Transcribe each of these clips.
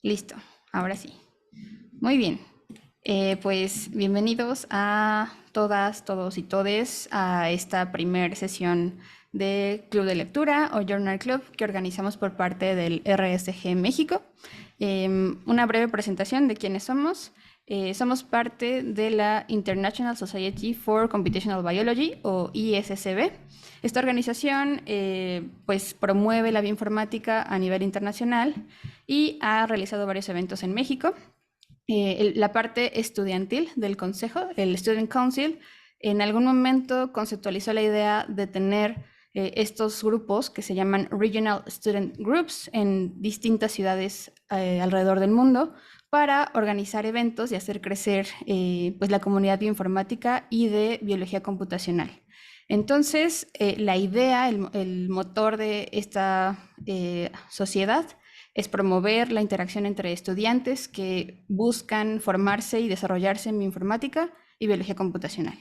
Listo, ahora sí. Muy bien. Pues bienvenidos a todas, todos y todes a esta primer sesión de Club de Lectura o Journal Club que organizamos por parte del RSG México. Una breve presentación de quiénes somos. Somos parte de la International Society for Computational Biology o ISCB. Esta organización pues promueve la bioinformática a nivel internacional y ha realizado varios eventos en México. La parte estudiantil del consejo, el Student Council, en algún momento conceptualizó la idea de tener estos grupos que se llaman Regional Student Groups en distintas ciudades alrededor del mundo para organizar eventos y hacer crecer pues la comunidad bioinformática y de biología computacional. Entonces, la idea, el motor de esta sociedad es promover la interacción entre estudiantes que buscan formarse y desarrollarse en bioinformática y biología computacional.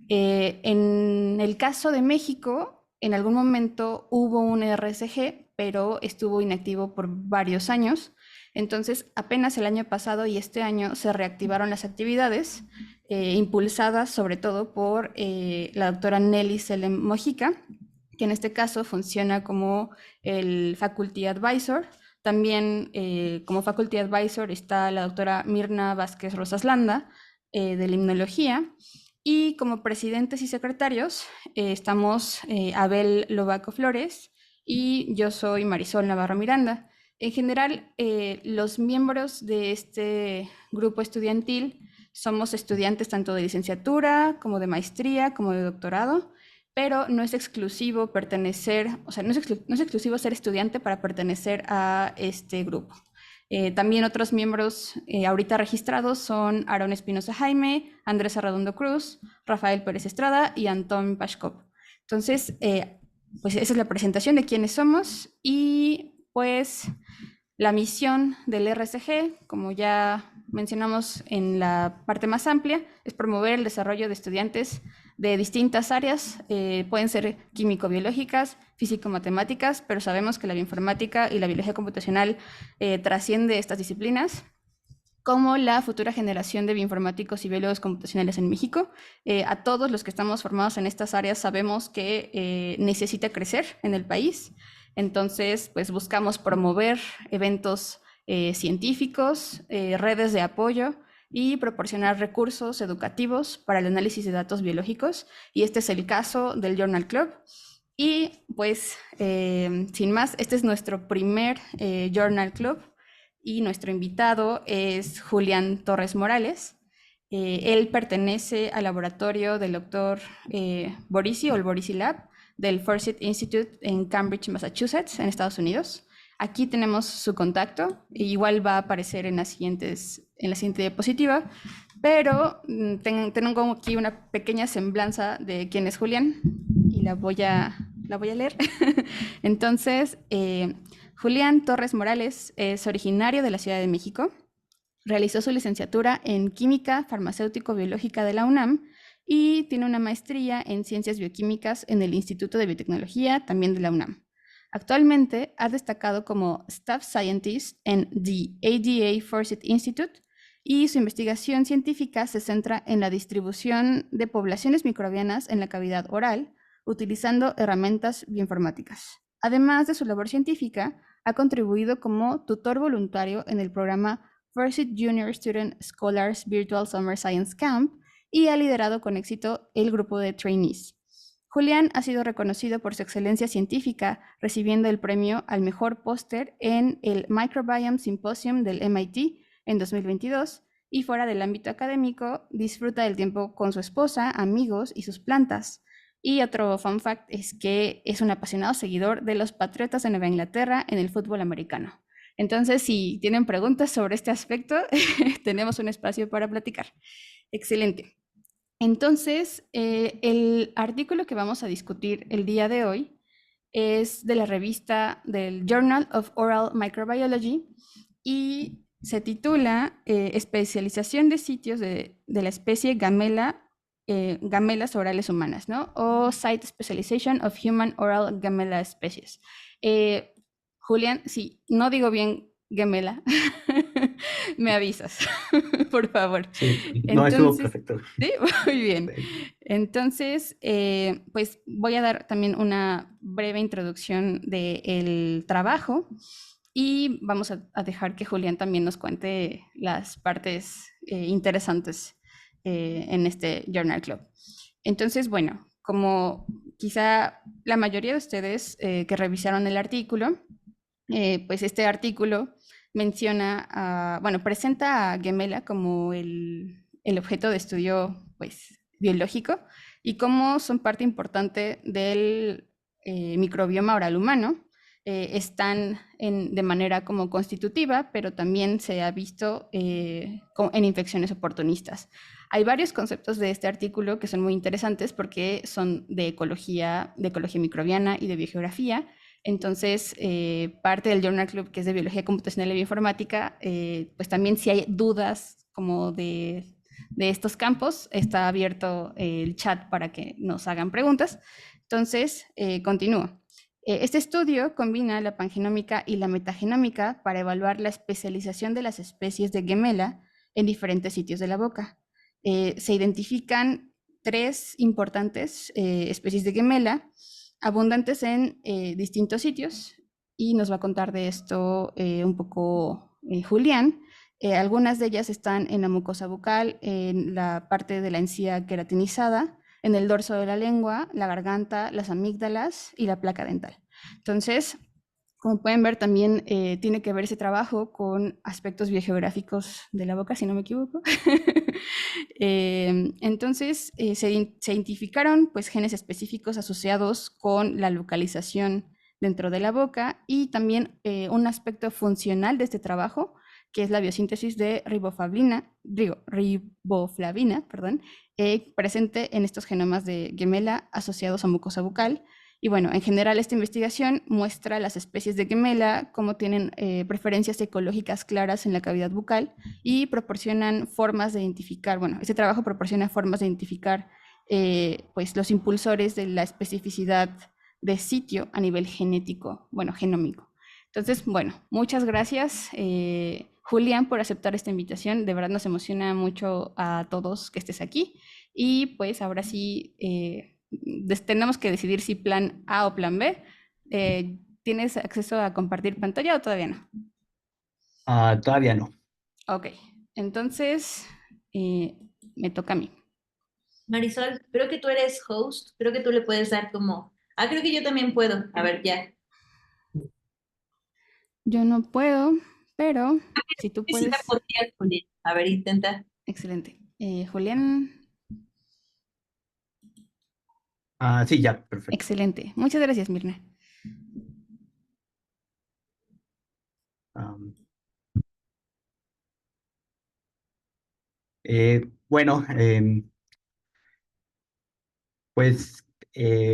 En el caso de México, en algún momento hubo un RSG, pero estuvo inactivo por varios años. Entonces, apenas el año pasado y este año se reactivaron las actividades, impulsadas sobre todo por la doctora Nelly Selem Mojica, que en este caso funciona como el Faculty Advisor. También como Faculty Advisor está la doctora Mirna Vázquez Rosaslanda de Limnología. Y como presidentes y secretarios estamos Abel Lobaco Flores y yo soy Marisol Navarro Miranda. En general, los miembros de este grupo estudiantil somos estudiantes tanto de licenciatura como de maestría como de doctorado, pero no es exclusivo pertenecer, o sea, no es exclusivo ser estudiante para pertenecer a este grupo. También otros miembros ahorita registrados son Aaron Espinosa Jaime, Andrés Arredondo Cruz, Rafael Pérez Estrada y Antón Pashkov. Entonces, pues esa es la presentación de quiénes somos y pues la misión del RSG, como ya mencionamos en la parte más amplia, es promover el desarrollo de estudiantes de distintas áreas, pueden ser químico-biológicas, físico-matemáticas, pero sabemos que la bioinformática y la biología computacional trasciende estas disciplinas, como la futura generación de bioinformáticos y biólogos computacionales en México. A todos los que estamos formados en estas áreas sabemos que necesita crecer en el país. Entonces, pues buscamos promover eventos científicos, redes de apoyo y proporcionar recursos educativos para el análisis de datos biológicos. Y este es el caso del Journal Club. Y pues, sin más, este es nuestro primer Journal Club y nuestro invitado es Julián Torres Morales. Él pertenece al laboratorio del doctor Borisi o el Borisi Lab del Forsyth Institute en Cambridge, Massachusetts, en Estados Unidos. Aquí tenemos su contacto, igual va a aparecer en la siguiente diapositiva, pero tengo aquí una pequeña semblanza de quién es Julián y la voy a leer. Entonces, Julián Torres Morales es originario de la Ciudad de México. Realizó su licenciatura en Química Farmacéutico-Biológica de la UNAM y tiene una maestría en Ciencias Bioquímicas en el Instituto de Biotecnología, también de la UNAM. Actualmente ha destacado como Staff Scientist en the ADA Forsyth Institute y su investigación científica se centra en la distribución de poblaciones microbianas en la cavidad oral, utilizando herramientas bioinformáticas. Además de su labor científica, ha contribuido como tutor voluntario en el programa Forsyth Junior Student Scholars Virtual Summer Science Camp y ha liderado con éxito el grupo de trainees. Julián ha sido reconocido por su excelencia científica, recibiendo el premio al mejor póster en el Microbiome Symposium del MIT en 2022 y fuera del ámbito académico disfruta del tiempo con su esposa, amigos y sus plantas. Y otro fun fact es que es un apasionado seguidor de los Patriotas de Nueva Inglaterra en el fútbol americano. Entonces, si tienen preguntas sobre este aspecto, tenemos un espacio para platicar. Excelente. Entonces, el artículo que vamos a discutir el día de hoy es de la revista del Journal of Oral Microbiology y se titula Especialización de sitios de la especie Gamelas orales humanas, ¿no? O Site Specialization of Human Oral Gamela Species. Julián, sí, no digo bien Gamela, Me avisas, por favor. Sí, no estuvo Entonces, perfecto. sí, muy bien. Sí. Entonces, pues voy a dar también una breve introducción del trabajo y vamos a dejar que Julián también nos cuente las partes interesantes en este Journal Club. Entonces, bueno, como quizá la mayoría de ustedes que revisaron el artículo, pues este artículo menciona, bueno, presenta a Gemela como el objeto de estudio, pues, biológico y cómo son parte importante del microbioma oral humano. Están de manera como constitutiva, pero también se ha visto en infecciones oportunistas. Hay varios conceptos de este artículo que son muy interesantes porque son de ecología microbiana y de biogeografía, entonces, parte del Journal Club, que es de Biología Computacional y Bioinformática, pues también si hay dudas como de estos campos, está abierto el chat para que nos hagan preguntas. Entonces, continúo. Este estudio combina la pangenómica y la metagenómica para evaluar la especialización de las especies de Gemela en diferentes sitios de la boca. Se identifican tres importantes especies de Gemela abundantes en distintos sitios y nos va a contar de esto un poco Julián. Algunas de ellas están en la mucosa bucal, en la parte de la encía queratinizada, en el dorso de la lengua, la garganta, las amígdalas y la placa dental. Entonces, como pueden ver, también tiene que ver ese trabajo con aspectos biogeográficos de la boca, si no me equivoco. Entonces, se identificaron pues, genes específicos asociados con la localización dentro de la boca y también un aspecto funcional de este trabajo, que es la biosíntesis de riboflavina, perdón, presente en estos genomas de gemela asociados a mucosa bucal. Y bueno, en general esta investigación muestra las especies de gemela, cómo tienen preferencias ecológicas claras en la cavidad bucal y proporcionan formas de identificar, bueno, este trabajo proporciona formas de identificar pues los impulsores de la especificidad de sitio a nivel genético, bueno, genómico. Entonces, bueno, muchas gracias, Julián, por aceptar esta invitación. De verdad nos emociona mucho a todos que estés aquí. Y pues ahora sí, tenemos que decidir si plan A o plan B. ¿Tienes acceso a compartir pantalla o todavía no? Todavía no. Ok, entonces eh, me toca a mí. Marisol, creo que tú eres host, creo que tú le puedes dar como, creo que yo también puedo. A ver, ya. Yo no puedo, pero si tú Sí, sí, la puedes, podrías, Julián. A ver, intenta. excelente. Julián, Sí, ya, perfecto. excelente. Muchas gracias, Mirna. Am, bueno, pues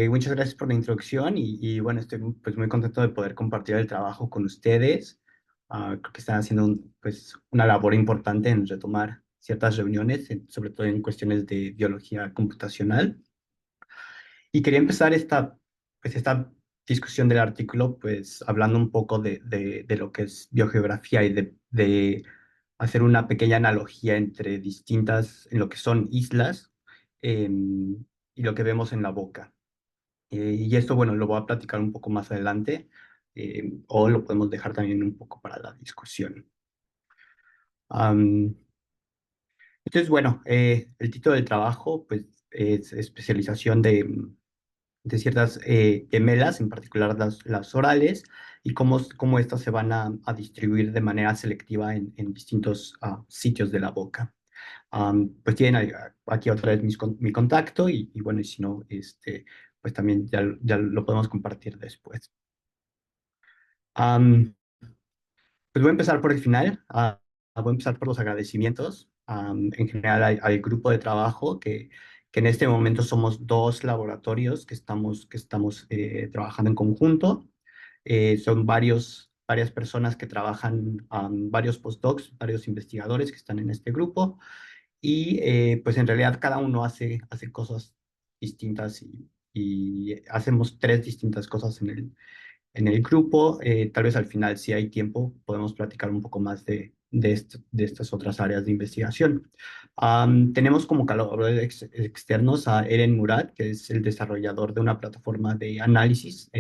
muchas gracias por la introducción y, bueno, estoy pues muy contento de poder compartir el trabajo con ustedes. Creo que están haciendo pues una labor importante en retomar ciertas reuniones, sobre todo en cuestiones de biología computacional. Y quería empezar esta discusión del artículo pues hablando un poco de lo que es biogeografía y de hacer una pequeña analogía entre en lo que son islas y lo que vemos en la boca. Y esto, bueno, lo voy a platicar un poco más adelante, o lo podemos dejar también un poco para la discusión. Am, entonces, bueno, el título del trabajo, pues, es especialización de ciertas gemelas, en particular las orales, y cómo estas se van a distribuir de manera selectiva en distintos sitios de la boca. Pues tienen aquí otra vez mi contacto y bueno, y si no, pues también ya lo podemos compartir después. Am, pues voy a empezar por el final. Voy a empezar por los agradecimientos. En general al grupo de trabajo que en este momento somos dos laboratorios que estamos trabajando en conjunto. Son varias personas que trabajan, varios postdocs, varios investigadores que están en este grupo y pues en realidad cada uno hace cosas distintas y hacemos tres distintas cosas en el grupo. Tal vez al final, si hay tiempo, podemos platicar un poco más de estas otras áreas de investigación. Tenemos como colaboradores externos a Eren Murat, que es el desarrollador de una plataforma de análisis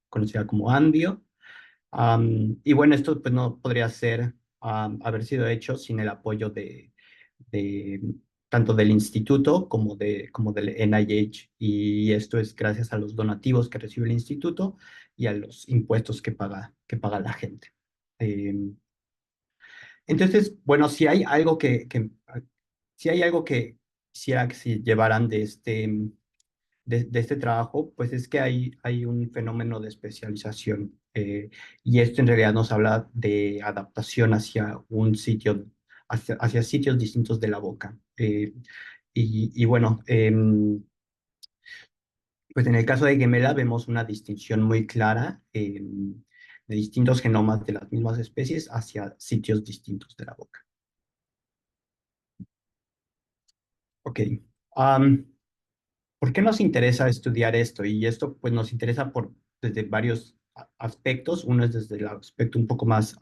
conocida como Ambio. Y bueno, esto pues no podría ser, haber sido hecho sin el apoyo de tanto del instituto como del NIH, y esto es gracias a los donativos que recibe el instituto y a los impuestos que paga la gente. Entonces, bueno, si hay algo que quisiera que se llevaran de este trabajo, pues es que hay un fenómeno de especialización, y esto en realidad nos habla de adaptación hacia un sitio, hacia sitios distintos de la boca. Y bueno, pues en el caso de Gemela vemos una distinción muy clara, de distintos genomas de las mismas especies hacia sitios distintos de la boca. Ok. Am, ¿Por qué nos interesa estudiar esto? Y esto pues nos interesa desde varios aspectos. Uno es desde el aspecto un poco más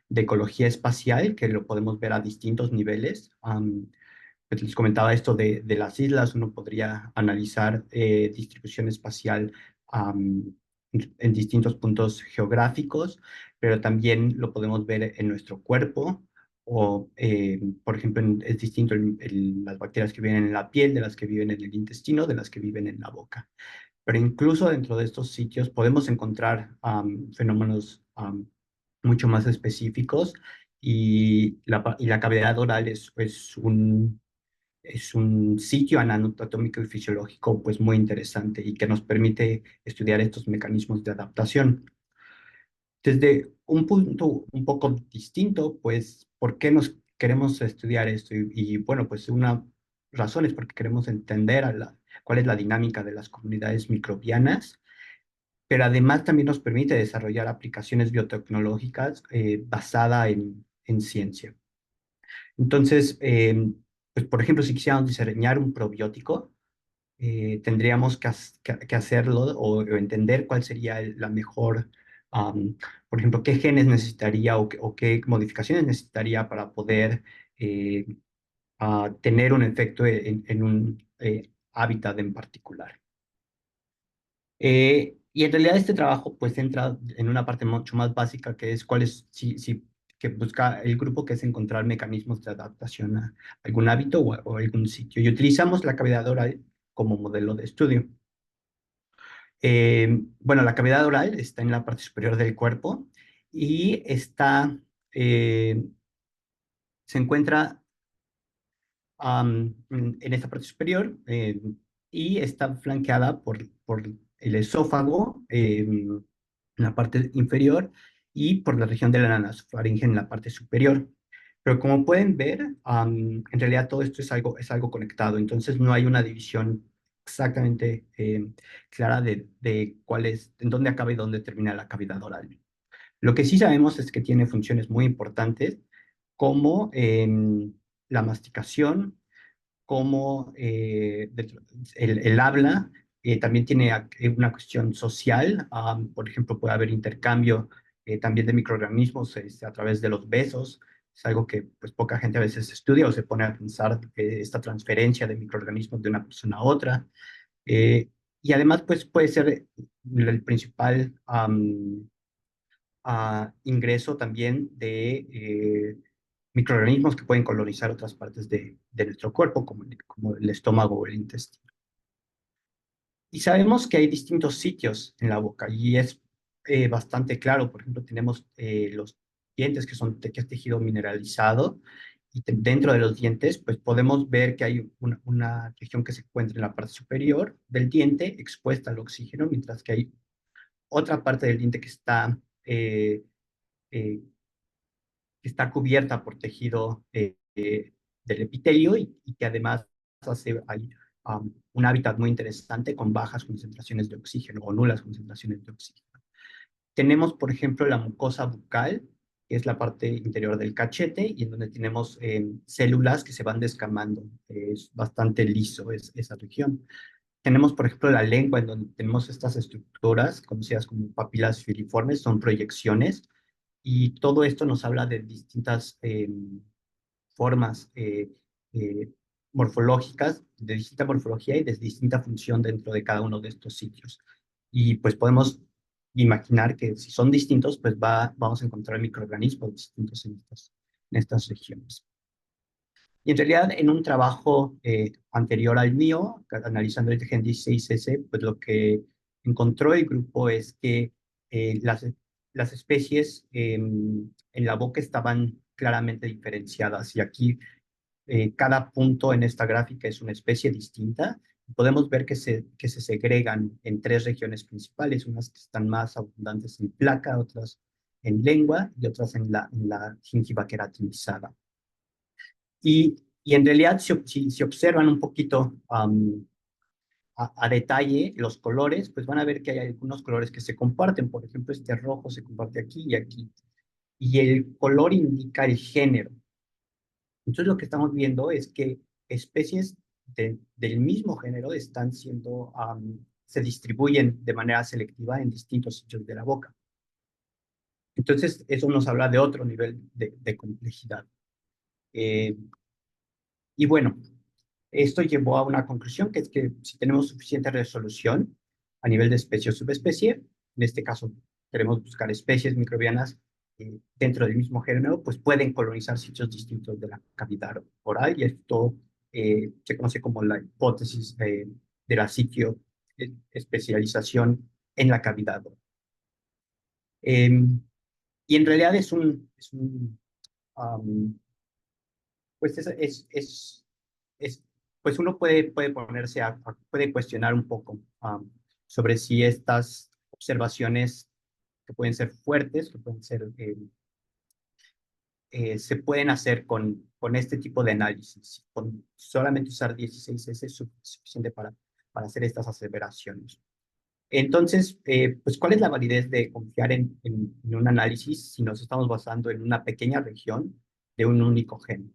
de ecología espacial, que lo podemos ver a distintos niveles. Pues les comentaba esto de las islas. Uno podría analizar distribución espacial en distintos puntos geográficos, pero también lo podemos ver en nuestro cuerpo. O, por ejemplo, es distinto las bacterias que viven en la piel de las que viven en el intestino, de las que viven en la boca. Pero incluso dentro de estos sitios podemos encontrar fenómenos mucho más específicos, y la cavidad oral es un sitio anatómico y fisiológico pues muy interesante, y que nos permite estudiar estos mecanismos de adaptación. Desde un punto un poco distinto, pues, ¿por qué nos queremos estudiar esto? Bueno, pues una razón es porque queremos entender cuál es la dinámica de las comunidades microbianas, pero además también nos permite desarrollar aplicaciones biotecnológicas basada en ciencia. Entonces, pues, por ejemplo, si quisiéramos diseñar un probiótico, tendríamos que hacerlo, o entender cuál sería la mejor, por ejemplo, qué genes necesitaría, o qué modificaciones necesitaría para poder eh, tener un efecto en un hábitat en particular. Y en realidad este trabajo pues entra en una parte mucho más básica, que es que busca el grupo, que es encontrar mecanismos de adaptación a algún hábito o algún sitio. Y utilizamos la cavidad oral como modelo de estudio. Bueno, la cavidad oral está en la parte superior del cuerpo, y eh, se encuentra en esta parte superior, y está flanqueada por el esófago, en la parte inferior, y por la región de la nasofaringe en la parte superior. Pero como pueden ver, en realidad todo esto es algo conectado. Entonces no hay una división exactamente clara de en dónde acaba y dónde termina la cavidad oral. Lo que sí sabemos es que tiene funciones muy importantes, como la masticación, como el habla. También tiene una cuestión social. Por ejemplo, puede haber intercambio también de microorganismos a través de los besos. Es algo que pues poca gente a veces estudia o se pone a pensar, esta transferencia de microorganismos de una persona a otra. Eh, y además pues puede ser el principal ingreso también de microorganismos que pueden colonizar otras partes de nuestro cuerpo, como el estómago o el intestino. Y sabemos que hay distintos sitios en la boca, y es bastante claro. Por ejemplo, tenemos los dientes, que es tejido mineralizado, y dentro de los dientes, pues podemos ver que hay una región que se encuentra en la parte superior del diente expuesta al oxígeno, mientras que hay otra parte del diente eh, eh, que está cubierta por tejido del epitelio, y que además hay un hábitat muy interesante con bajas concentraciones de oxígeno o nulas concentraciones de oxígeno. Tenemos, por ejemplo, la mucosa bucal, que es la parte interior del cachete, y en donde tenemos células que se van descamando. Es bastante liso esa región. Tenemos, por ejemplo, la lengua, en donde tenemos estas estructuras conocidas como papilas filiformes, son proyecciones Y todo esto nos habla de distintas formas morfológicas, de distinta morfología y de distinta función dentro de cada uno de estos sitios. Y pues podemos imaginar que si son distintos, pues vamos a encontrar microorganismos distintos en estas regiones. Y en realidad, en un trabajo anterior al mío, analizando el gen 16S, pues lo que encontró el grupo es que las especies en la boca estaban claramente diferenciadas. Y aquí cada punto en esta gráfica es una especie distinta. Podemos ver que se segregan en tres regiones principales, unas que están más abundantes en placa, otras en lengua y otras en la gingiva queratinizada. Y en realidad, si observan un poquito a detalle los colores, pues van a ver que hay algunos colores que se comparten. Por ejemplo, este rojo se comparte aquí y aquí. Y el color indica el género. Entonces, lo que estamos viendo es que especies del mismo género están siendo, se distribuyen de manera selectiva en distintos sitios de la boca. Entonces, eso nos habla de otro nivel de complejidad. Y bueno, esto llevó a una conclusión, que es que si tenemos suficiente resolución a nivel de especie o subespecie, en este caso queremos buscar especies microbianas dentro del mismo género, pues pueden colonizar sitios distintos de la cavidad oral, y esto se conoce como la hipótesis de la sitio especialización en la cavidad oral. Y en realidad pues pues uno puede ponerse puede cuestionar un poco sobre si estas observaciones, que pueden ser fuertes, que pueden ser, se pueden hacer con este tipo de análisis. Con solamente usar 16S es suficiente para hacer estas aseveraciones. Entonces, pues, ¿cuál es la validez de confiar en un análisis si nos estamos basando en una pequeña región de un único gen?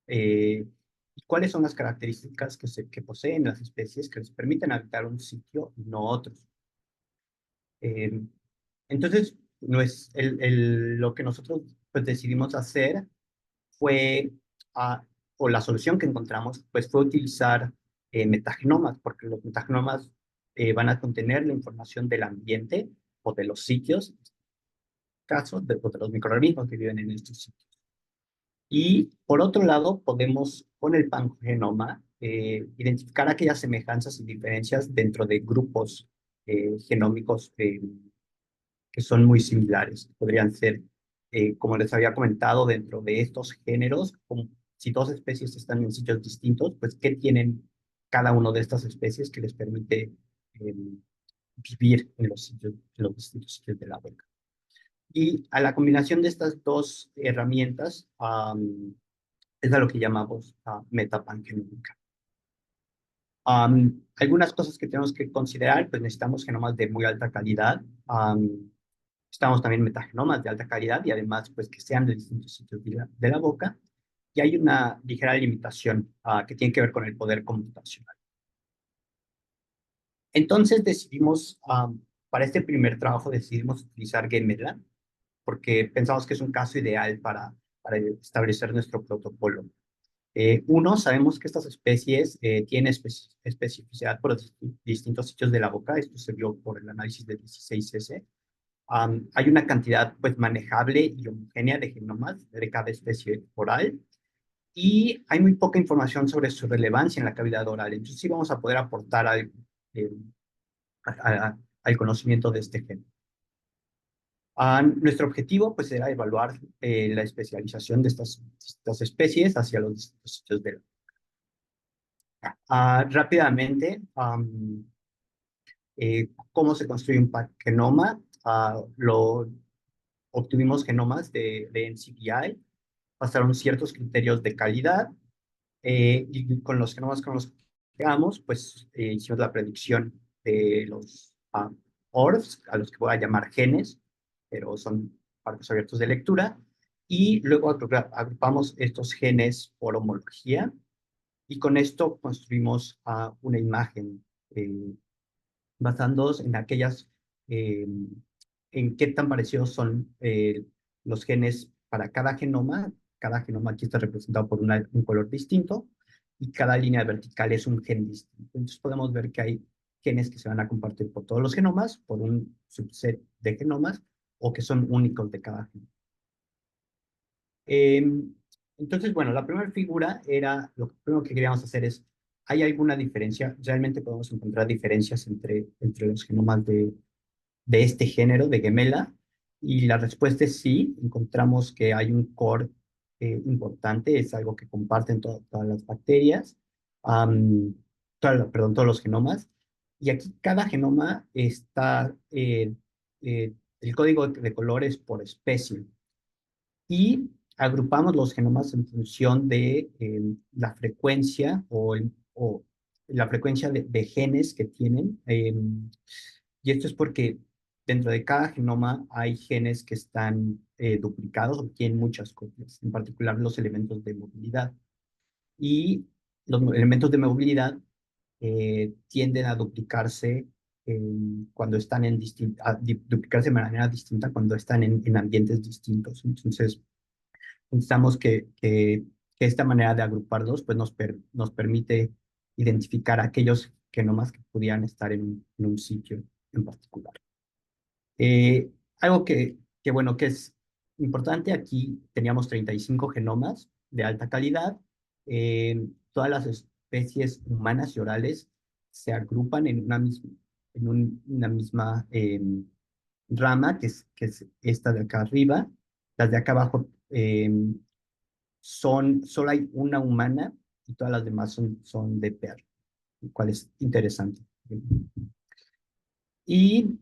¿Y cuáles son las características que poseen las especies que les permiten habitar un sitio y no otros? Eh, entonces, no es lo que nosotros pues, decidimos hacer fue, ah, o la solución que encontramos, pues fue utilizar metagenomas, porque los metagenomas van a contener la información del ambiente o de los sitios, en este caso, o de los microorganismos que viven en estos sitios. Y por otro lado, podemos con el pangenoma identificar aquellas semejanzas y diferencias dentro de grupos genómicos que son muy similares. Podrían ser, como les había comentado, dentro de estos géneros, como si dos especies están en sitios distintos, pues ¿qué tienen cada una de estas especies que les permite vivir en los distintos sitios de la boca? Y a la combinación de estas dos herramientas es a lo que llamamos metapangenómica. Algunas cosas que tenemos que considerar, pues necesitamos genomas de muy alta calidad. Necesitamos también metagenomas de alta calidad y además pues que sean de distintos sitios de la boca. Y hay una ligera limitación que tiene que ver con el poder computacional. Entonces decidimos, para este primer trabajo decidimos utilizar GameLab, porque pensamos que es un caso ideal para establecer nuestro protocolo. Uno, sabemos que estas especies tienen especificidad por los distintos sitios de la boca. Esto se vio por el análisis de 16S. Hay una cantidad pues manejable y homogénea de genomas de cada especie oral, y hay muy poca información sobre su relevancia en la cavidad oral. Entonces sí vamos a poder aportar eh, al conocimiento de este gen. Nuestro objetivo pues era evaluar la especialización de estas especies hacia los distintos sitios de rápidamente, ¿cómo se construye un genoma? Obtuvimos genomas de NCBI, pasaron ciertos criterios de calidad, y con los genomas con los que llegamos, pues hicimos la predicción de los ORFs, a los que voy a llamar genes, pero son partes abiertos de lectura, y luego agrupamos estos genes por homología, y con esto construimos una imagen basándonos en aquellas, en qué tan parecidos son los genes para cada genoma aquí está representado por un color distinto, y cada línea vertical es un gen distinto. Entonces podemos ver que hay genes que se van a compartir por todos los genomas, por un subset de genomas, o que son únicos de cada genoma. Entonces, bueno, la primera figura era, lo primero que queríamos hacer es, ¿hay alguna diferencia? ¿Realmente podemos encontrar diferencias entre los genomas de este género, de Gemela? Y la respuesta es sí, encontramos que hay un core importante, es algo que comparten todas las bacterias, perdón, todos los genomas. Y aquí cada genoma está, el código de colores por especie. Y agrupamos los genomas en función de la frecuencia o la frecuencia de genes que tienen. Y esto es porque dentro de cada genoma hay genes que están duplicados o tienen muchas copias, en particular los elementos de movilidad. Y los elementos de movilidad tienden a duplicarse cuando están duplicarse de manera distinta cuando están en ambientes distintos. Entonces, pensamos que esta manera de agruparlos pues nos permite identificar aquellos genomas que podían estar en un sitio en particular. Algo bueno, que es importante, aquí teníamos 35 genomas de alta calidad. Todas las especies humanas y orales se agrupan una misma rama, que es esta de acá arriba. Las de acá abajo solo hay una humana y todas las demás son de perro, lo cual es interesante. Y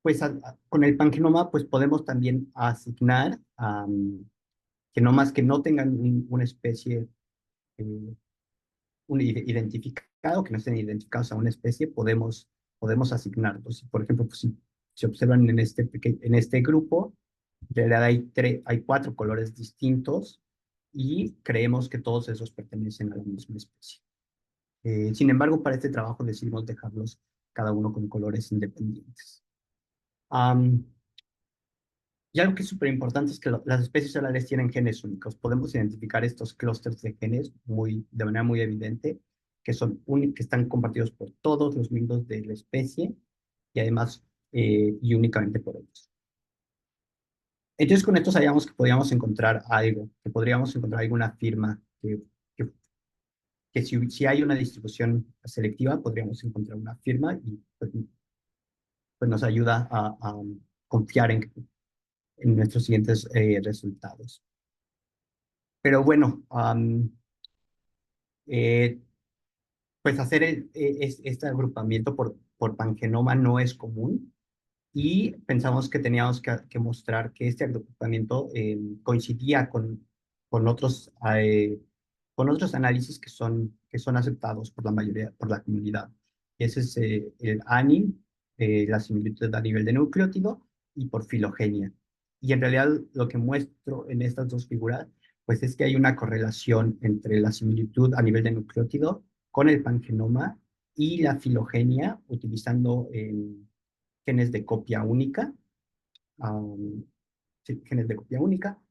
pues con el pangenoma pues podemos también asignar genomas que no tengan una especie eh, identificado, que no estén identificados a una especie, podemos asignarlos. Y, por ejemplo, pues, si se observan en este grupo, en realidad hay 4 colores distintos y creemos que todos esos pertenecen a la misma especie. Sin embargo, para este trabajo decidimos dejarlos cada uno con colores independientes. Y algo que es súper importante es que las especies orales tienen genes únicos. Podemos identificar estos clústeres de genes de manera muy evidente, que están compartidos por todos los miembros de la especie y además y únicamente por ellos. Entonces con esto sabíamos que podíamos encontrar algo, que podríamos encontrar alguna firma que si hay una distribución selectiva podríamos encontrar una firma y pues nos ayuda a confiar en nuestros siguientes resultados. Pero bueno, pues hacer este agrupamiento por pangenoma no es común y pensamos que teníamos que mostrar que este agrupamiento coincidía con otros, con otros análisis que son aceptados por la mayoría, por la comunidad. Y ese es el ANI, la similitud a nivel de nucleótido, y por filogenia. Y en realidad lo que muestro en estas dos figuras, pues es que hay una correlación entre la similitud a nivel de nucleótido con el pangenoma y la filogenia, utilizando genes de copia única, sí, genes de copia única,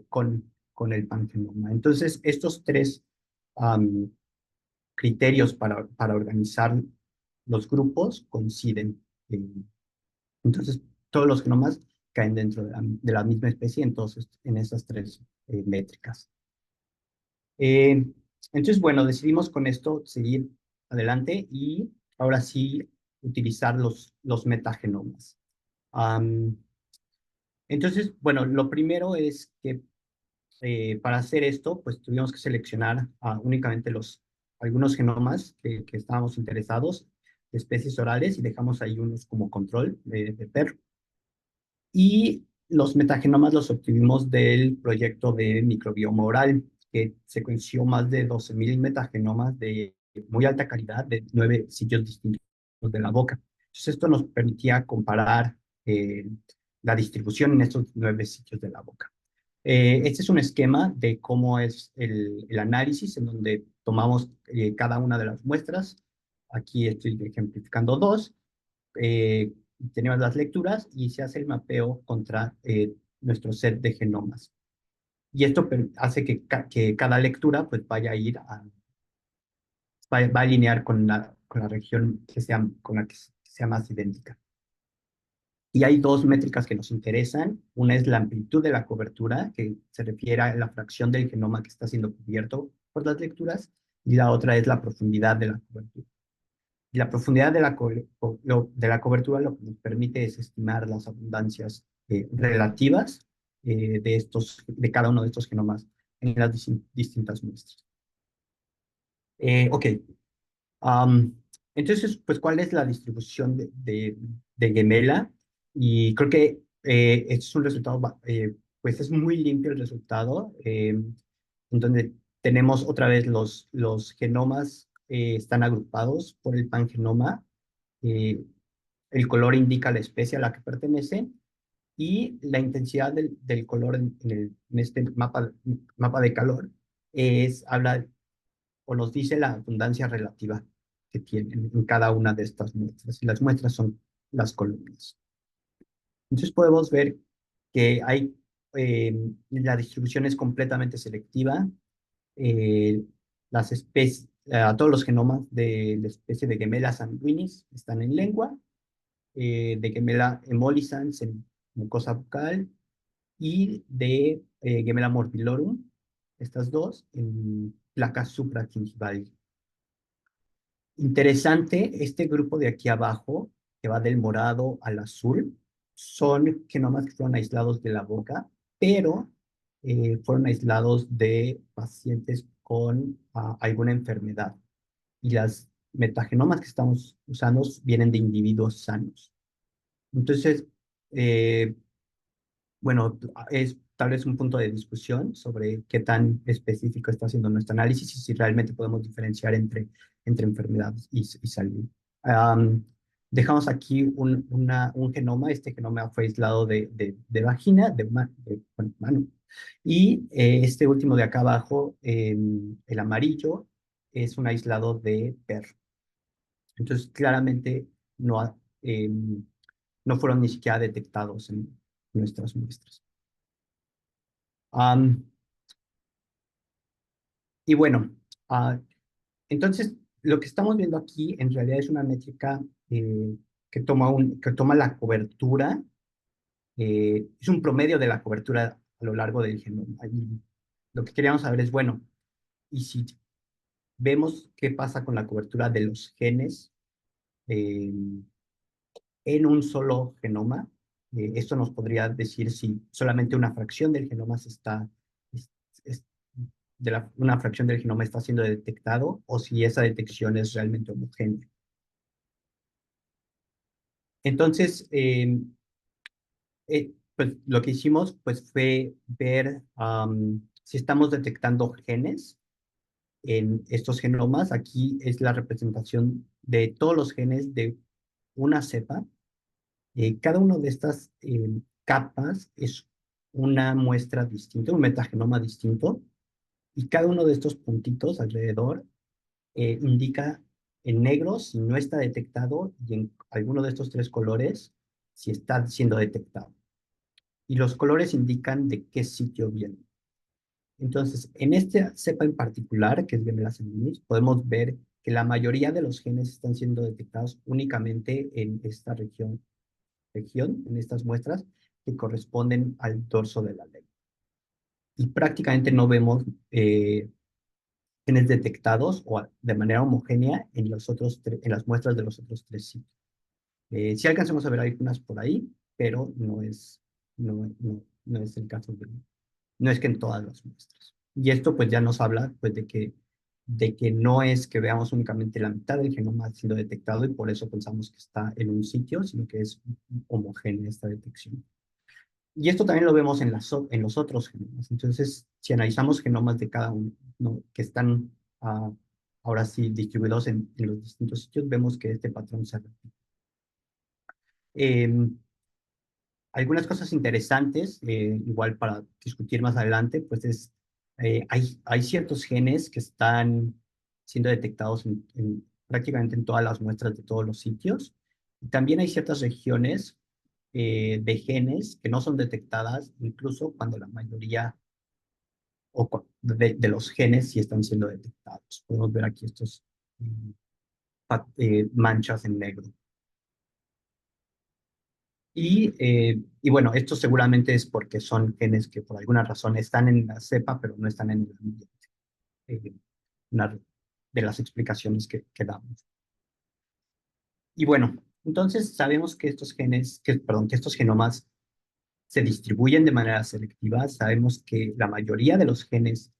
con el pangenoma. Entonces, estos 3 criterios para organizar los grupos coinciden. Entonces, todos los genomas caen dentro de la misma especie, entonces, en esas 3 métricas. Entonces, bueno, decidimos con esto seguir adelante y ahora sí utilizar los metagenomas. Entonces, bueno, lo primero es que para hacer esto, pues tuvimos que seleccionar únicamente algunos genomas que estábamos interesados, de especies orales, y dejamos ahí unos como control de perro. Y los metagenomas los obtuvimos del proyecto de microbioma oral, que secuenció más de 12,000 metagenomas de muy alta calidad de 9 sitios distintos de la boca. Entonces, esto nos permitía comparar la distribución en estos 9 sitios de la boca. Este es un esquema de cómo es el análisis, en donde tomamos cada una de las muestras. Aquí estoy ejemplificando 2. tenemos las lecturas y se hace el mapeo contra nuestro set de genomas. Y esto hace que cada lectura pues vaya a ir va a alinear con la región con la que sea más idéntica. Y hay dos métricas que nos interesan. Una es la amplitud de la cobertura, que se refiere a la fracción del genoma que está siendo cubierto por las lecturas, y la otra es la profundidad de la cobertura. Y la profundidad de la cobertura lo que nos permite es estimar las abundancias relativas de cada uno de estos genomas en las distintas muestras. Ok, Am, entonces, pues, ¿cuál es la distribución de Gemela? Y creo que es un resultado, pues es muy limpio el resultado, en donde tenemos otra vez los genomas están agrupados por el pangenoma, eh, el color indica la especie a la que pertenecen y la intensidad del color en este mapa de calor habla o nos dice la abundancia relativa que tienen en cada una de estas muestras. Y las muestras son las columnas. Entonces podemos ver que la distribución es completamente selectiva. Eh, todos los genomas de la especie de Gemela sanguinis están en lengua, de Gemela emollicans en mucosa bucal y de Gemela morbillorum, estas dos, en placa supragingival. Interesante, este grupo de aquí abajo, que va del morado al azul, son genomas que fueron aislados de la boca, pero fueron aislados de pacientes con alguna enfermedad. Y las metagenomas que estamos usando vienen de individuos sanos. Entonces, eh, bueno, es tal vez un punto de discusión sobre qué tan específico está haciendo nuestro análisis y si realmente podemos diferenciar entre enfermedades y salud. Am, Dejamos aquí un genoma. Este genoma fue aislado de vagina, bueno, mano. Y este último de acá abajo, el amarillo, es un aislado de perro. Entonces, claramente no fueron ni siquiera detectados en nuestras muestras. Am, y bueno, ah, entonces lo que estamos viendo aquí en realidad es una métrica que toma la cobertura, es un promedio de la cobertura a lo largo del genoma. Y lo que queríamos saber es, bueno, y si vemos qué pasa con la cobertura de los genes eh, en un solo genoma, esto nos podría decir si solamente una fracción del genoma es- es- una fracción del genoma está siendo detectado o si esa detección es realmente homogénea. Entonces, pues lo que hicimos pues, fue ver si estamos detectando genes en estos genomas. Aquí es la representación de todos los genes de una cepa. Cada una de estas capas es una muestra distinta, un metagenoma distinto, y cada uno de estos puntitos alrededor indica en negro si no está detectado y en alguno de estos tres colores si está siendo detectado. Y los colores indican de qué sitio viene. Entonces, en esta cepa en particular, que es Gemela sanguinis, podemos ver que la mayoría de los genes están siendo detectados únicamente en esta región, en estas muestras que corresponden al dorso de la lengua. Y prácticamente no vemos genes detectados o de manera homogénea en en las muestras de los otros tres sitios. Sí alcanzamos a ver algunas por ahí, pero no es el caso no es que en todas las muestras. Y esto pues ya nos habla pues de que no es que veamos únicamente la mitad del genoma siendo detectado y por eso pensamos que está en un sitio, sino que es homogénea esta detección. Y esto también lo vemos en los otros genomas. Entonces, si analizamos genomas de cada uno, ¿no? Que están ahora sí distribuidos en los distintos sitios, vemos que este patrón se repite. Algunas cosas interesantes, igual para discutir más adelante, pues hay ciertos genes que están siendo detectados prácticamente en todas las muestras de todos los sitios. También hay ciertas regiones de genes que no son detectadas, incluso cuando la mayoría de los genes sí están siendo detectados. Podemos ver aquí estos manchas en negro. Y bueno, esto seguramente es porque son genes que por alguna razón están en la cepa, pero no están en el ambiente. Eh, una de las explicaciones que damos. Y bueno, entonces sabemos que estos genes, perdón, que estos genomas se distribuyen de manera selectiva. Sabemos que la mayoría de los genes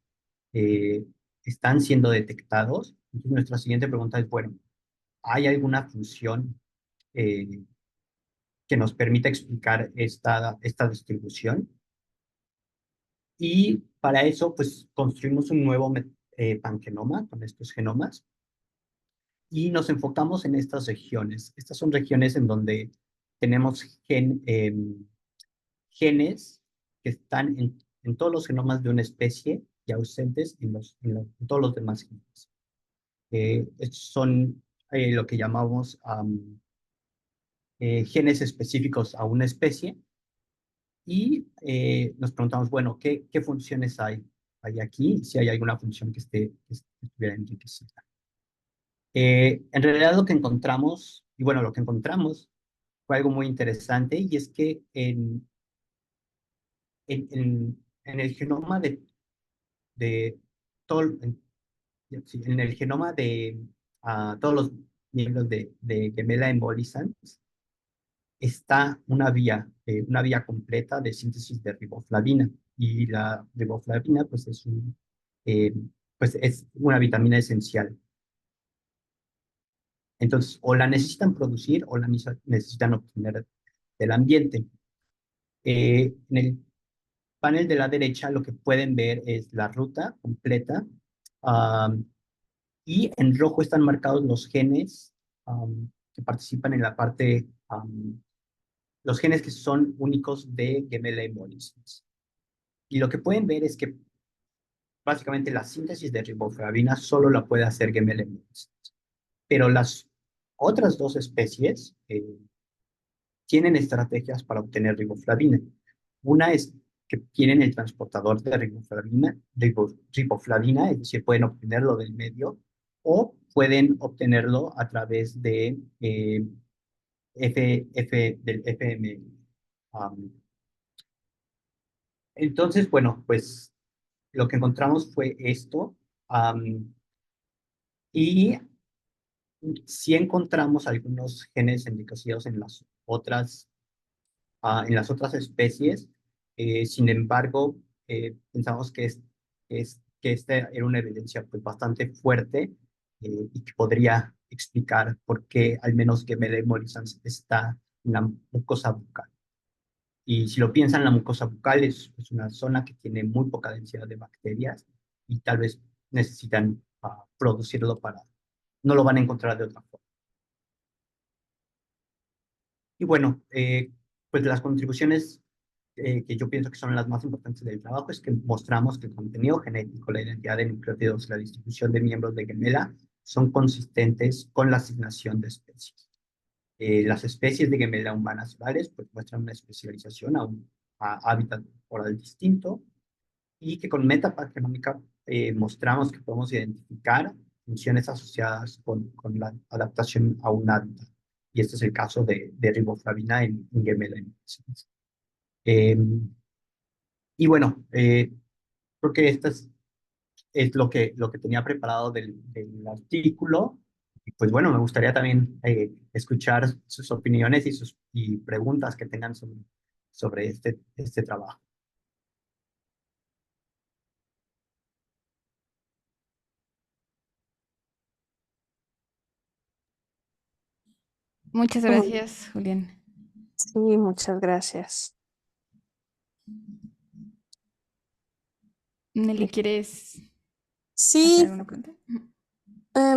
eh, están siendo detectados. Entonces nuestra siguiente pregunta es, bueno, ¿hay alguna función que nos permita explicar esta distribución? Y para eso, pues, construimos un nuevo pangenoma con estos genomas y nos enfocamos en estas regiones. Estas son regiones en donde tenemos genes que están en todos los genomas de una especie y ausentes en todos los demás genes. Estos son lo que llamamos genes específicos a una especie y nos preguntamos, bueno, ¿qué funciones hay aquí? Si hay alguna función que estuviera enriquecida. En realidad lo que encontramos, y bueno, lo que encontramos fue algo muy interesante y es que en el genoma de todo, sí, en el genoma de todos los miembros de Gemela embolisans está una vía completa de síntesis de riboflavina. Y la riboflavina, eh, pues es una vitamina esencial. Entonces, o la necesitan producir o la necesitan obtener del ambiente. En el panel de la derecha lo que pueden ver es la ruta completa y en rojo están marcados los genes que participan en la parte, los genes que son únicos de Gemella hemolysis. Y lo que pueden ver es que básicamente la síntesis de riboflavina solo la puede hacer Gemella hemolysis. Pero las otras dos especies tienen estrategias para obtener riboflavina. Una es que tienen el transportador de riboflavina, es decir, pueden obtenerlo del medio, o pueden obtenerlo a través de del FML. Um, entonces, bueno, pues lo que encontramos fue esto, y sí encontramos algunos genes enriquecidos en las otras especies. Sin embargo, pensamos que esta era una evidencia pues, bastante fuerte y que podría explicar por qué al menos Gemella embolisans está en la mucosa bucal. Y si lo piensan, la mucosa bucal es una zona que tiene muy poca densidad de bacterias y tal vez necesitan producirlo no lo van a encontrar de otra forma. Y bueno, pues las contribuciones que yo pienso que son las más importantes del trabajo es que mostramos que el contenido genético, la identidad de nucleótidos, la distribución de miembros de Gemela son consistentes con la asignación de especies. Las especies de Gemela humanas orales pues muestran una especialización a hábitat oral distinto y que con metapagenómica mostramos que podemos identificar funciones asociadas con la adaptación a un hábitat. Y este es el caso de riboflavina en Gemela. Eh, y bueno, creo que esto es lo que tenía preparado del artículo. Y pues bueno, me gustaría también escuchar sus opiniones y preguntas que tengan sobre este trabajo. Muchas gracias, Julián. Sí, muchas gracias. Nelly, ¿quieres hacer Sí, alguna pregunta?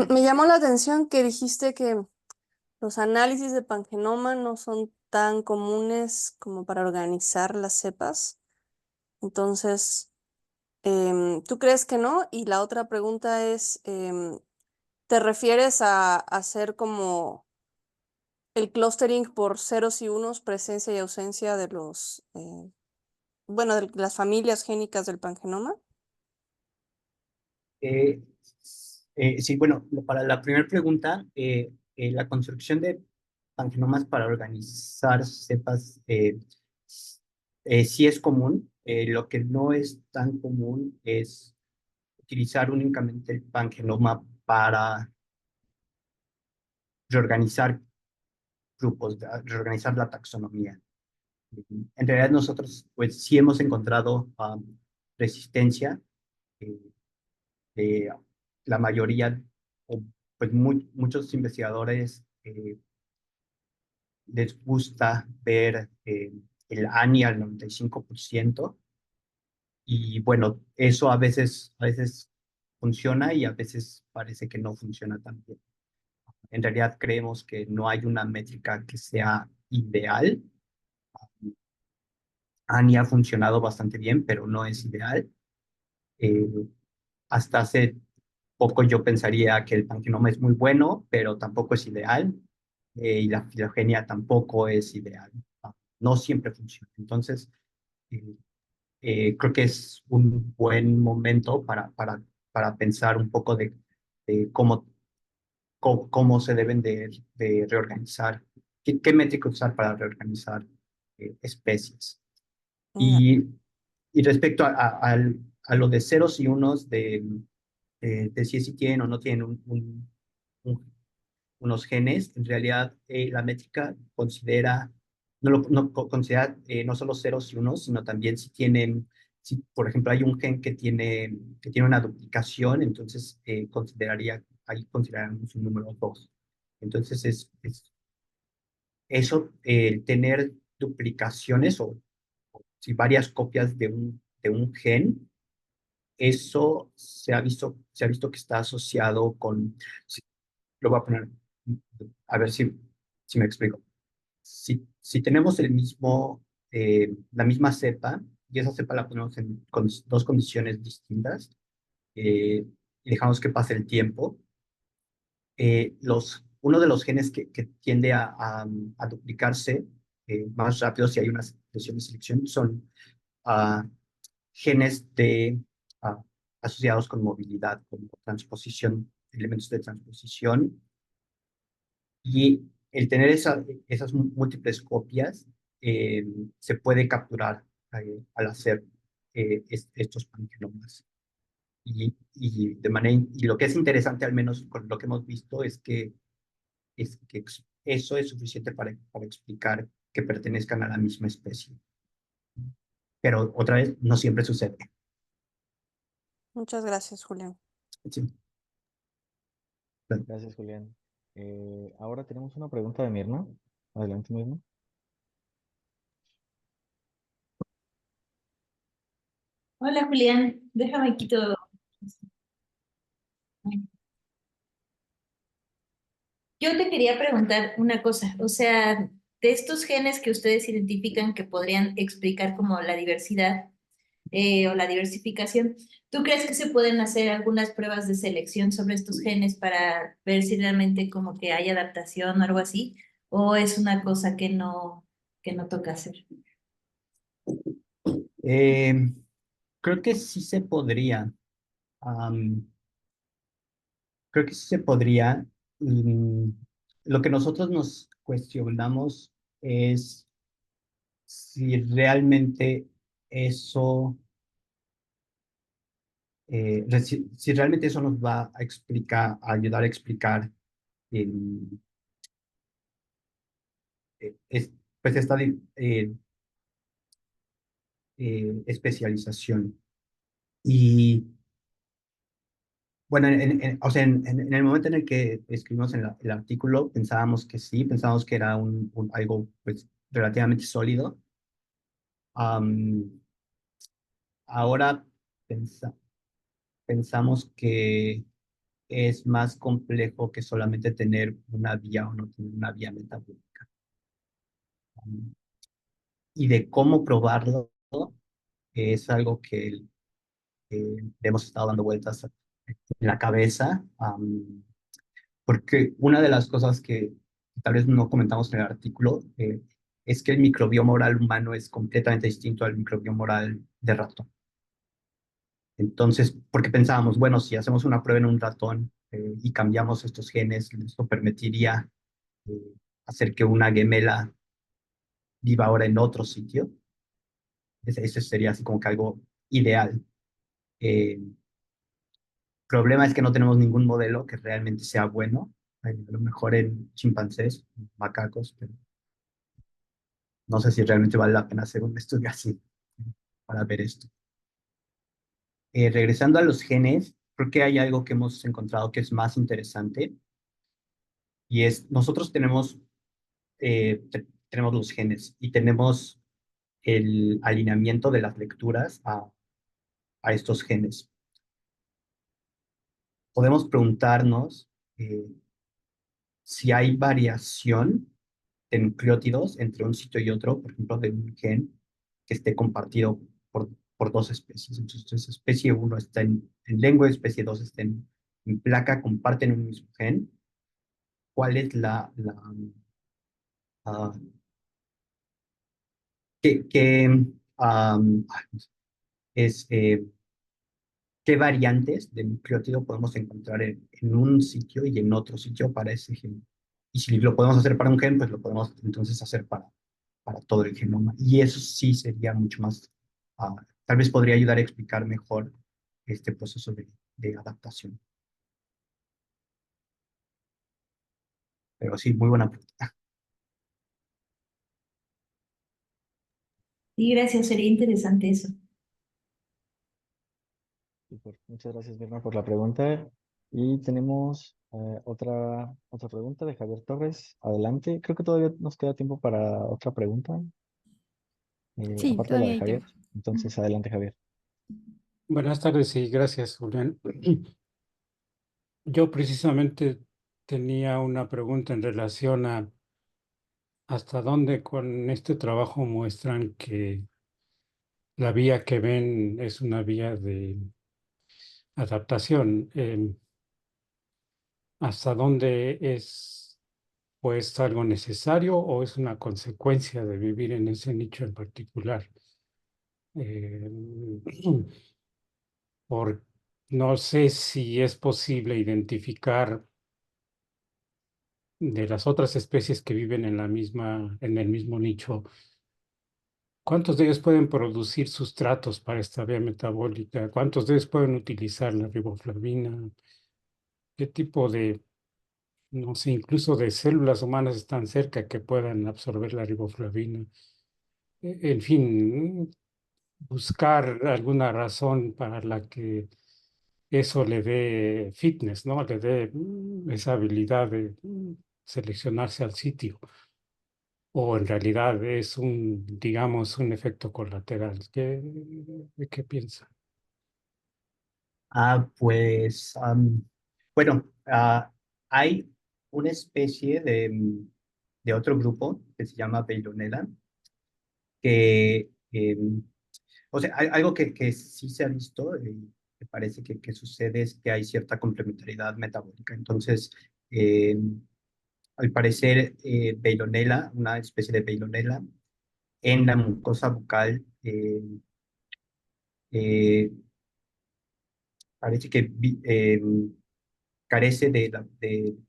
me llamó la atención que dijiste que los análisis de pangenoma no son tan comunes como para organizar las cepas. Entonces, ¿tú crees que no? Y la otra pregunta es, ¿te refieres a hacer como el clustering por ceros y unos, presencia y ausencia de los, bueno, de las familias génicas del pangenoma. Eh, sí, bueno, para la primera pregunta, la construcción de pangenomas para organizar cepas sí es común. Lo que no es tan común es utilizar únicamente el pangenoma para reorganizar grupos, reorganizar la taxonomía. En realidad nosotros pues sí hemos encontrado resistencia eh, de la mayoría, o pues muchos investigadores les gusta ver el ANI al 95%, y bueno, eso a veces funciona y a veces parece que no funciona tan bien. En realidad creemos que no hay una métrica que sea ideal. ANI ha funcionado bastante bien, pero no es ideal. Eh, Hasta hace poco yo pensaría que el pangenoma es muy bueno, pero tampoco es ideal, y la filogenia tampoco es ideal. No siempre funciona. Entonces, eh, creo que es un buen momento para pensar un poco de cómo se deben de reorganizar, qué métrica usar para reorganizar especies. Ya. Y respecto a lo de ceros y unos, de si tienen o no tienen un- unos genes, en realidad la métrica considera, considera no solo ceros y unos, sino también si tienen, si por ejemplo hay un gen que tiene una duplicación, entonces ahí consideramos un número 2. Entonces eso, el tener duplicaciones o si varias copias de un gen, eso se ha visto que está asociado con, lo voy a poner, a ver si me explico. Si tenemos la misma cepa, y esa cepa la ponemos con dos condiciones distintas, y dejamos que pase el tiempo, uno de los genes que tiende a duplicarse más rápido si hay una presión de selección son ah, genes ah, asociados con movilidad, con transposición, elementos de transposición. Y el tener esas múltiples copias se puede capturar al hacer estos panquenomas. Y lo que es interesante, al menos con lo que hemos visto, es que eso es suficiente para explicar que pertenezcan a la misma especie. Pero otra vez, no siempre sucede. Muchas gracias, Julián. Sí. Gracias, Julián. Ahora tenemos una pregunta de Mirna. Adelante, Mirna. Hola Julián, déjame quito. Yo te quería preguntar una cosa, o sea, de estos genes que ustedes identifican que podrían explicar como la diversidad o la diversificación, ¿tú crees que se pueden hacer algunas pruebas de selección sobre estos genes para ver si realmente como que hay adaptación o algo así? ¿O es una cosa que no toca hacer? Eh, Creo que sí se podría. Am, Creo que sí se podría. Mm, lo que nosotros nos cuestionamos es si realmente eso, si realmente eso nos va a explicar, a ayudar a explicar el, pues esta especialización. Y bueno, o sea, en el momento en el que escribimos el artículo, pensábamos que sí, pensábamos que era algo pues, relativamente sólido. Am, Ahora pensamos que es más complejo que solamente tener una vía o no tener una vía metabólica. Y de cómo probarlo es algo que le hemos estado dando vueltas en la cabeza, porque una de las cosas tal vez no comentamos en el artículo, es que el microbioma oral humano es completamente distinto al microbioma oral de ratón. Entonces, porque pensábamos, bueno, si hacemos una prueba en un ratón y cambiamos estos genes, esto permitiría eh, hacer que una gemela viva ahora en otro sitio. Ese sería así como que algo ideal. El problema es que no tenemos ningún modelo que realmente sea bueno. A lo mejor en chimpancés, macacos, pero no sé si realmente vale la pena hacer un estudio así para ver esto. Regresando a los genes, creo que hay algo que hemos encontrado que es más interesante y es, nosotros tenemos los genes y tenemos el alineamiento de las lecturas a estos genes. Podemos preguntarnos si hay variación de nucleótidos entre un sitio y otro, por ejemplo, de un gen que esté compartido por dos especies. Entonces, especie uno está en lengua, especie 2 está en placa, comparten un mismo gen. ¿Cuál es ah, qué, es, qué variantes de nucleótido podemos encontrar en un sitio y en otro sitio para ese gen? Y si lo podemos hacer para un gen, pues lo podemos entonces hacer para todo el genoma. Y eso sí sería mucho más, tal vez podría ayudar a explicar mejor este proceso de adaptación. Pero sí, muy buena pregunta. Sí, gracias, sería interesante eso. Súper. Muchas gracias, Mirna, por la pregunta. Y tenemos otra pregunta de Javier Torres. Adelante. Creo que todavía nos queda tiempo para otra pregunta, Sí, aparte de la todavía de hay Javier. tiempo. Ujú. Entonces, adelante, Javier. Buenas tardes y gracias, Julián. Yo precisamente tenía una pregunta en relación a hasta dónde con este trabajo muestran que la vía que ven es una vía de adaptación. ¿Hasta dónde es pues algo necesario o es una consecuencia de vivir en ese nicho en particular? Eh, por, no sé si es posible identificar de las otras especies que viven en en el mismo nicho, ¿cuántos de ellos pueden producir sustratos para esta vía metabólica? ¿Cuántos de ellos pueden utilizar la riboflavina? ¿Qué tipo de, no sé, incluso de células humanas están cerca que puedan absorber la riboflavina? En fin, buscar alguna razón para la que eso le dé fitness, ¿no? Le dé esa habilidad de seleccionarse al sitio. O en realidad es digamos, un efecto colateral. ¿De qué piensa? Pues, bueno, hay una especie de otro grupo que se llama Veillonella, que, o sea, algo que sí se ha visto, me parece que sucede es que hay cierta complementariedad metabólica. Entonces, eh, al parecer, Veillonella, una especie de Veillonella, en la mucosa bucal, eh, parece que carece de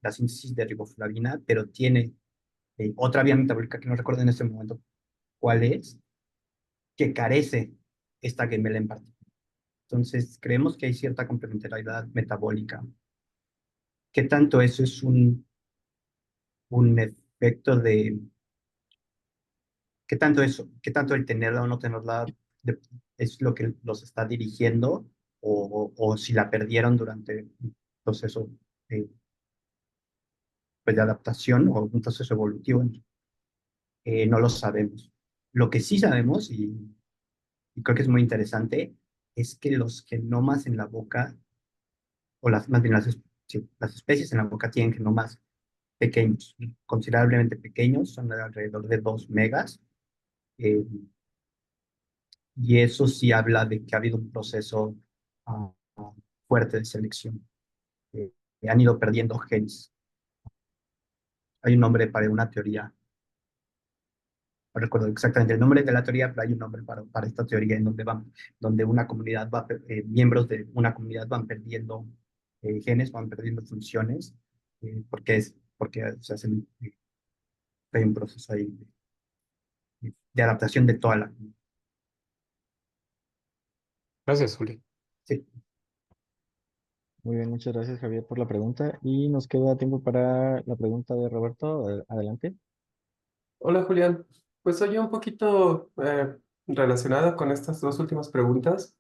la síntesis de riboflavina, pero tiene otra vía metabólica que no recuerdo en este momento cuál es, que carece esta gemela en particular. Entonces, creemos que hay cierta complementariedad metabólica. ¿Qué tanto eso es un efecto qué tanto eso, qué tanto el tenerla o no tenerla es lo que los está dirigiendo o si la perdieron durante un proceso de, pues, de adaptación o un proceso evolutivo? No lo sabemos. Lo que sí sabemos, y creo que es muy interesante, es que los genomas en la boca, o más bien sí, las especies en la boca tienen genomas pequeños, considerablemente pequeños, son de alrededor de 2 megas, eh, y eso sí habla de que ha habido un proceso fuerte de selección. Han ido perdiendo genes. hay un nombre para una teoría. No recuerdo exactamente el nombre de la teoría, pero hay un nombre para esta teoría en donde donde una comunidad miembros de una comunidad van perdiendo genes, van perdiendo funciones, porque se hacen, hay un proceso ahí de adaptación de toda la comunidad. Gracias, Juli. Sí. Muy bien, muchas gracias, Javier, por la pregunta. Y nos queda tiempo para la pregunta de Roberto. Adelante. Hola Julián, pues soy un poquito relacionada con estas dos últimas preguntas.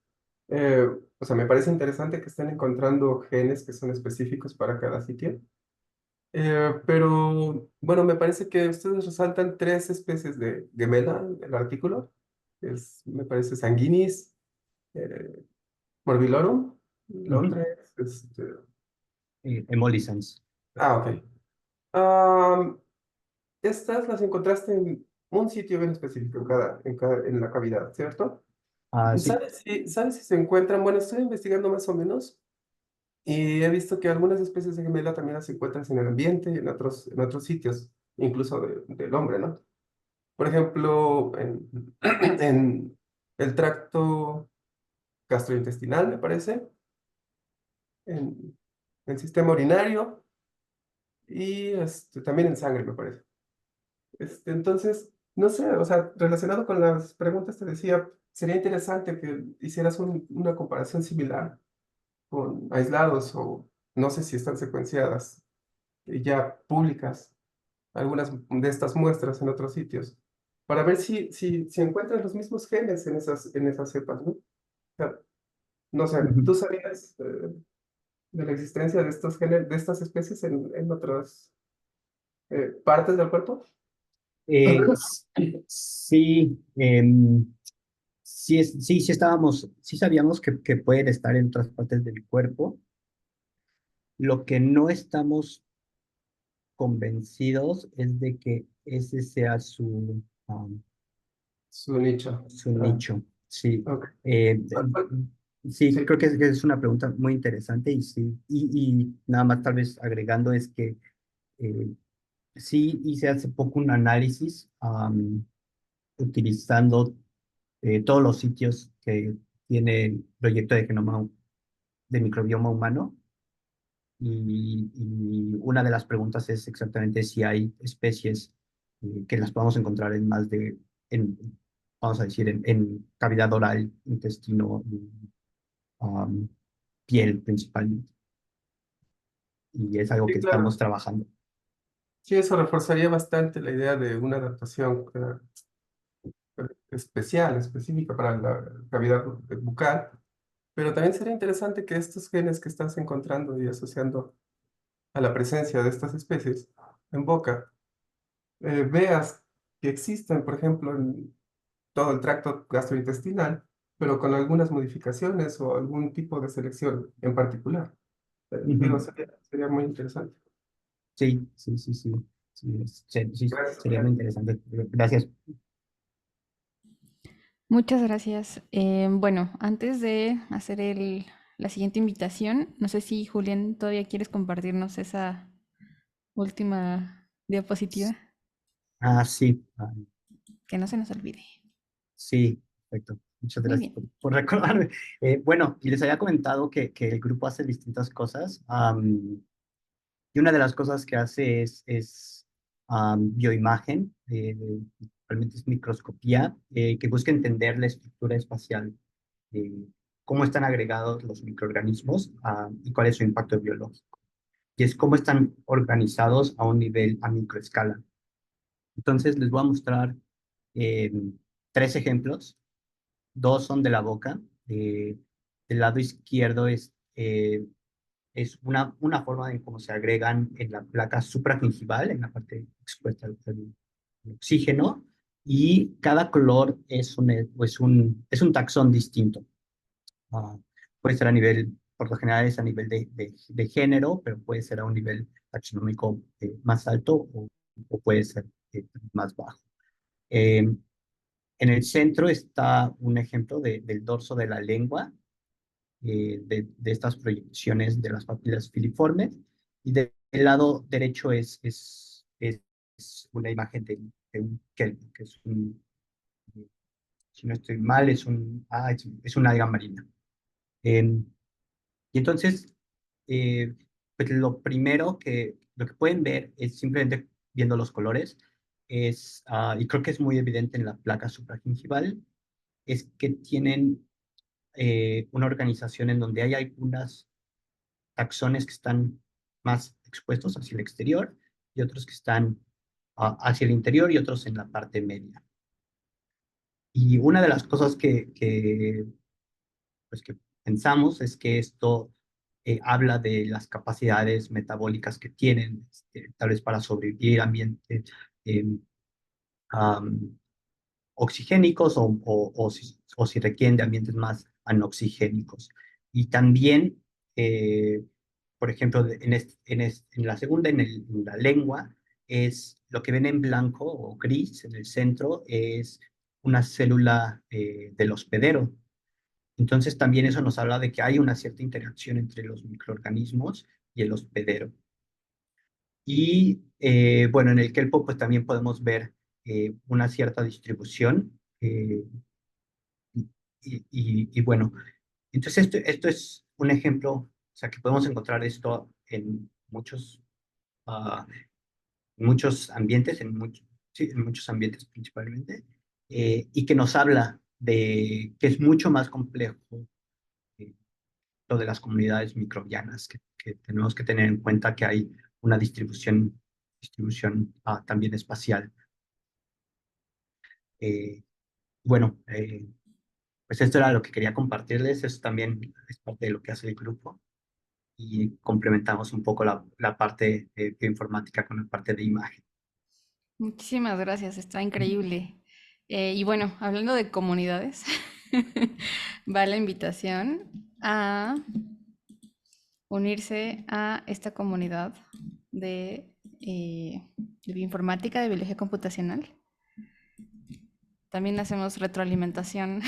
O sea, me parece interesante que estén encontrando genes que son específicos para cada sitio. Pero bueno, me parece que ustedes resaltan tres especies de gemela en el artículo. Me parece sanguinis, eh, morbillorum, la Ujú. otra es, Hemolysis. ok. Am, Estas las encontraste en un sitio bien específico en la cavidad, ¿cierto? Sí. ¿Sabes si se encuentran? Bueno, estoy investigando más o menos y he visto que algunas especies de gemela también las encuentras en el ambiente y en otros sitios, incluso del hombre, ¿no? Por ejemplo, en el tracto gastrointestinal, me parece, en el sistema urinario y también en sangre, me parece. Entonces, no sé, o sea, relacionado con las preguntas te decía, sería interesante que hicieras una comparación similar con aislados o no sé si están secuenciadas, ya públicas, algunas de estas muestras en otros sitios, para ver si encuentran los mismos genes en esas cepas, ¿no? O sea, no sé, Ujú. ¿tú sabías de la existencia de estos genes, de estas especies en otras partes del cuerpo? Eh, s- sí, sí sabíamos que pueden estar en otras partes del cuerpo. Lo que no estamos convencidos es de que ese sea Su nicho. su Ah, nicho. Sí. ok. Eh, sí, Sí, creo que es una pregunta muy interesante y sí. Y nada más tal vez agregando es que eh, sí hice hace poco un análisis utilizando todos los sitios que tiene el proyecto de genoma de microbioma humano. Y una de las preguntas es exactamente si hay especies que las podamos encontrar en en, vamos a decir, en cavidad oral, intestino, y, um, piel principalmente. Y es algo sí, que estamos claro. trabajando. Sí, eso reforzaría bastante la idea de una adaptación especial, específica para la cavidad bucal, pero también sería interesante que estos genes que estás encontrando y asociando a la presencia de estas especies en boca, veas que existen, por ejemplo, en todo el tracto gastrointestinal, pero con algunas modificaciones o algún tipo de selección en particular. Digo, Ujú. sería muy interesante. Sí, sí, sí, sí. Sí, sí, Gracias, sería muy Julián. interesante. Gracias. Muchas gracias. Bueno, antes de hacer la siguiente invitación, no sé si Julián todavía quieres compartirnos esa última diapositiva, Sí. que no se nos olvide. Sí, perfecto. Muchas Muy gracias bien. por recordarme. Bueno, y les había comentado que el grupo hace distintas cosas. Y una de las cosas que hace es bioimagen, realmente es microscopía, que busca entender la estructura espacial, eh, cómo están agregados los microorganismos y cuál es su impacto biológico. Y es cómo están organizados a un nivel a microescala. Entonces, les voy a mostrar eh, tres ejemplos. Dos son de la boca. Del lado izquierdo es una forma de cómo se agregan en la placa supragingival, en la parte expuesta al oxígeno, y cada color es un taxón distinto. Ah, puede ser a nivel, por lo general es a nivel de género, pero puede ser a un nivel taxonómico más alto o puede ser más bajo. Eh, en el centro está un ejemplo del dorso de la lengua, de estas proyecciones de las papilas filiformes, y del lado derecho es es una imagen de un kelp, que es un, si no estoy mal, es una alga marina. Em, y entonces, pues lo que pueden ver es simplemente viendo los colores, y creo que es muy evidente en la placa supragingival, es que tienen una organización en donde hay algunas taxones que están más expuestos hacia el exterior y otros que están hacia el interior y otros en la parte media. Y una de las cosas pues, que pensamos es que esto habla de las capacidades metabólicas que tienen, tal vez para sobrevivir a ambientes em, am, oxigénicos o si requieren de ambientes más anoxigénicos. Y también, por ejemplo, en la segunda, en la lengua, lo que ven en blanco o gris en el centro es una célula del hospedero. Entonces también eso nos habla de que hay una cierta interacción entre los microorganismos y el hospedero. Y bueno, en el kelpo pues también podemos ver una cierta distribución. Y bueno, entonces esto es un ejemplo, o sea, que podemos encontrar esto en ah, muchos ambientes, sí, en muchos ambientes principalmente, y que nos habla de que es mucho más complejo eh, lo de las comunidades microbianas, que tenemos que tener en cuenta que hay una distribución también espacial. Eh, bueno, pues esto era lo que quería compartirles, eso también es parte de lo que hace el grupo y complementamos un poco la parte de bioinformática con la parte de imagen. Muchísimas gracias, está increíble. Y bueno, hablando de comunidades, va la invitación a unirse a esta comunidad de, de bioinformática, de biología computacional. También hacemos retroalimentación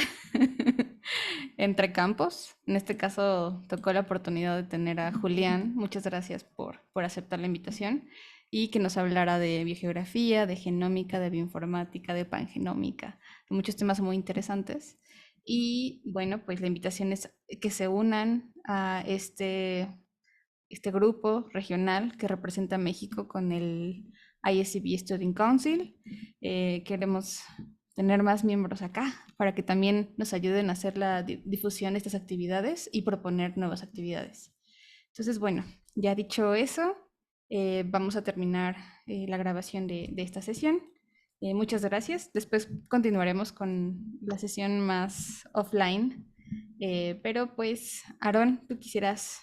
entre campos. En este caso tocó la oportunidad de tener a Julián. Muchas gracias por aceptar la invitación y que nos hablara de biogeografía, de genómica, de bioinformática, de pangenómica, de muchos temas muy interesantes. Y bueno, pues la invitación es que se unan a este grupo regional que representa a México con el ISCB Student Council. Queremos tener más miembros acá para que también nos ayuden a hacer la difusión de estas actividades y proponer nuevas actividades. Entonces, bueno, ya dicho eso, vamos a terminar la grabación de esta sesión. Muchas gracias. Después continuaremos con la sesión más offline. Pero pues, Aarón, ¿tú quisieras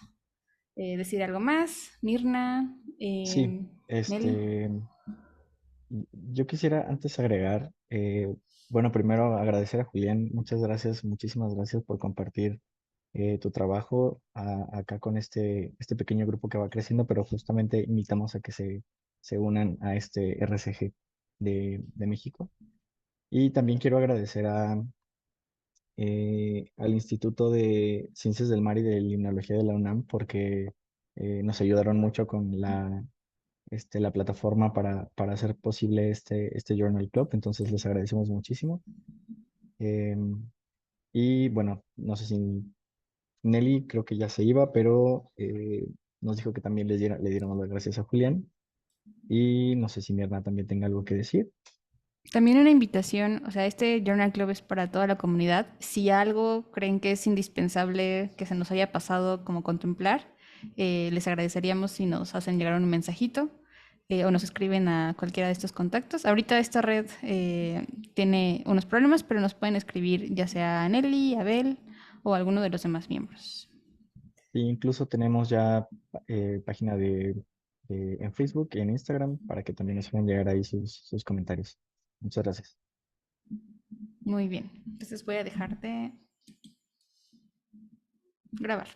decir algo más? Mirna, Sí, Nelly. yo quisiera antes agregar, bueno, primero agradecer a Julián, muchas gracias, muchísimas gracias por compartir tu trabajo acá con este pequeño grupo que va creciendo, pero justamente invitamos a que se unan a este RCG de México. Y también quiero agradecer al Instituto de Ciencias del Mar y de Limnología de la UNAM porque nos ayudaron mucho con la plataforma para hacer posible este Journal Club, entonces les agradecemos muchísimo. Em, y bueno, no sé si Nelly creo que ya se iba, pero nos dijo que también le diéramos las gracias a Julián. Y no sé si Mirna también tenga algo que decir. También una invitación, o sea, este Journal Club es para toda la comunidad. Si algo creen que es indispensable que se nos haya pasado como contemplar, les agradeceríamos si nos hacen llegar un mensajito o nos escriben a cualquiera de estos contactos. Ahorita esta red tiene unos problemas, pero nos pueden escribir ya sea a Nelly, a Abel o a alguno de los demás miembros. E incluso tenemos ya página en Facebook y en Instagram para que también nos puedan llegar ahí sus comentarios. Muchas gracias. Muy bien, entonces voy a dejar de grabar.